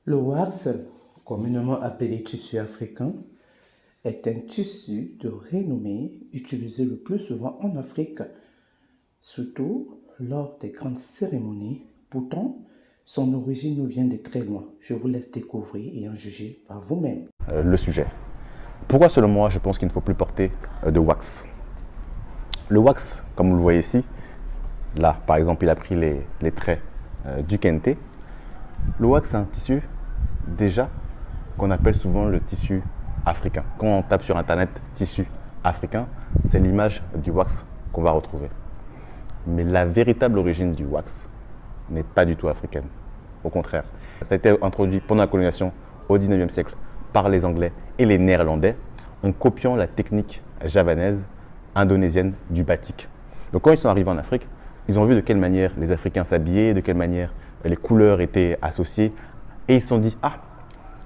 Le wax, communément appelé tissu africain, est un tissu de renommée utilisé le plus souvent en Afrique, surtout lors des grandes cérémonies. Pourtant, son origine nous vient de très loin. Je vous laisse découvrir et en juger par vous-même. Le sujet. Pourquoi selon moi je pense qu'il ne faut plus porter de wax? Le wax, comme vous le voyez ici, là par exemple il a pris les traits du kente. Le wax c'est un tissu déjà qu'on appelle souvent le tissu africain. Quand on tape sur internet tissu africain, c'est l'image du wax qu'on va retrouver. Mais la véritable origine du wax n'est pas du tout africaine. Au contraire, ça a été introduit pendant la colonisation au 19e siècle par les Anglais et les Néerlandais en copiant la technique javanaise, indonésienne du batik. Donc quand ils sont arrivés en Afrique, ils ont vu de quelle manière les Africains s'habillaient, de quelle manière les couleurs étaient associées et ils se sont dit « Ah,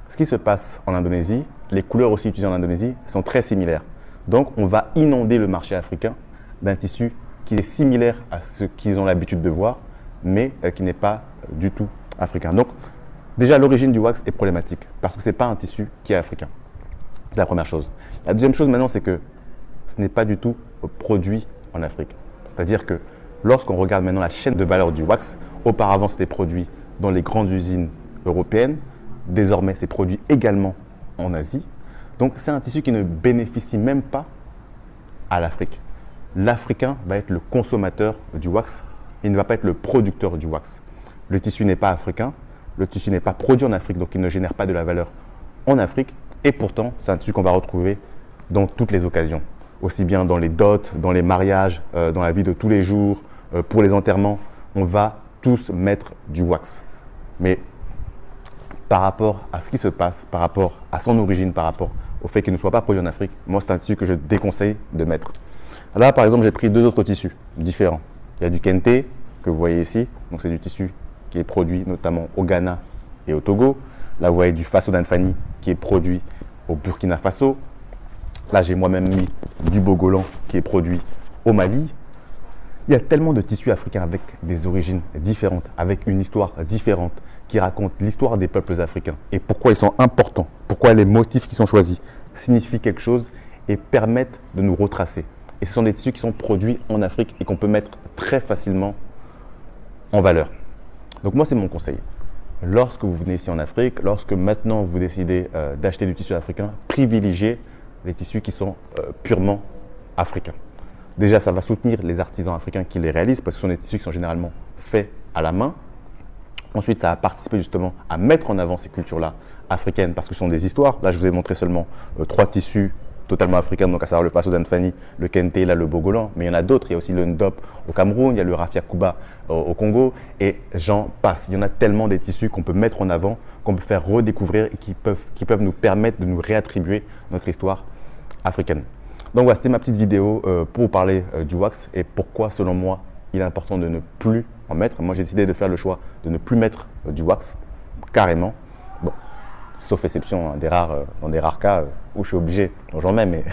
ce qui se passe en Indonésie, les couleurs aussi utilisées en Indonésie sont très similaires. Donc on va inonder le marché africain d'un tissu qui est similaire à ce qu'ils ont l'habitude de voir, mais qui n'est pas du tout africain. » Donc déjà l'origine du wax est problématique parce que ce n'est pas un tissu qui est africain. C'est la première chose. La deuxième chose maintenant, c'est que ce n'est pas du tout produit en Afrique. C'est-à-dire que lorsqu'on regarde maintenant la chaîne de valeur du wax, auparavant c'était produit dans les grandes usines européennes, désormais c'est produit également en Asie. Donc c'est un tissu qui ne bénéficie même pas à l'Afrique. L'Africain va être le consommateur du wax, il ne va pas être le producteur du wax. Le tissu n'est pas africain, le tissu n'est pas produit en Afrique, donc il ne génère pas de la valeur en Afrique. Et pourtant, c'est un tissu qu'on va retrouver dans toutes les occasions, aussi bien dans les dots, dans les mariages, dans la vie de tous les jours, pour les enterrements. On va tous mettre du wax. Mais par rapport à ce qui se passe, par rapport à son origine, par rapport au fait qu'il ne soit pas produit en Afrique, moi, c'est un tissu que je déconseille de mettre. Là, par exemple, j'ai pris deux autres tissus différents. Il y a du kente, que vous voyez ici. Donc, c'est du tissu qui est produit notamment au Ghana et au Togo. Là, vous voyez du Faso d'Anfani qui est produit au Burkina Faso. Là, j'ai moi-même mis du Bogolan qui est produit au Mali. Il y a tellement de tissus africains avec des origines différentes, avec une histoire différente, qui racontent l'histoire des peuples africains et pourquoi ils sont importants, pourquoi les motifs qui sont choisis signifient quelque chose et permettent de nous retracer. Et ce sont des tissus qui sont produits en Afrique et qu'on peut mettre très facilement en valeur. Donc moi, c'est mon conseil. Lorsque vous venez ici en Afrique, lorsque maintenant vous décidez d'acheter du tissu africain, privilégiez les tissus qui sont purement africains. Déjà, ça va soutenir les artisans africains qui les réalisent parce que ce sont des tissus qui sont généralement faits à la main. Ensuite, ça va participer justement à mettre en avant ces cultures-là africaines parce que ce sont des histoires. Là, je vous ai montré seulement trois tissus totalement africains, donc à savoir le Faso d'Anfani, le Kente, là, le Bogolan. Mais il y en a d'autres. Il y a aussi le Ndop au Cameroun, il y a le Rafia Kuba au Congo et j'en passe. Il y en a tellement des tissus qu'on peut mettre en avant, qu'on peut faire redécouvrir et qui peuvent nous permettre de nous réattribuer notre histoire africaine. Donc voilà, c'était ma petite vidéo pour vous parler du wax et pourquoi, selon moi, il est important de ne plus en mettre. Moi, j'ai décidé de faire le choix de ne plus mettre du wax, carrément. Bon, sauf exception, hein, dans des rares cas où je suis obligé, j'en mets, mais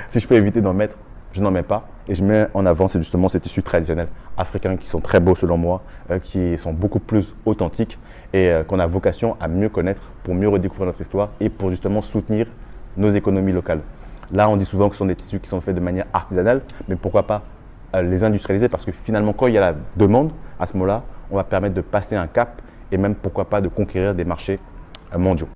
si je peux éviter d'en mettre, je n'en mets pas. Et je mets en avant justement ces tissus traditionnels africains qui sont très beaux selon moi, qui sont beaucoup plus authentiques et qu'on a vocation à mieux connaître pour mieux redécouvrir notre histoire et pour justement soutenir nos économies locales. Là, on dit souvent que ce sont des tissus qui sont faits de manière artisanale, mais pourquoi pas les industrialiser parce que finalement, quand il y a la demande, à ce moment-là, on va permettre de passer un cap et même pourquoi pas de conquérir des marchés mondiaux.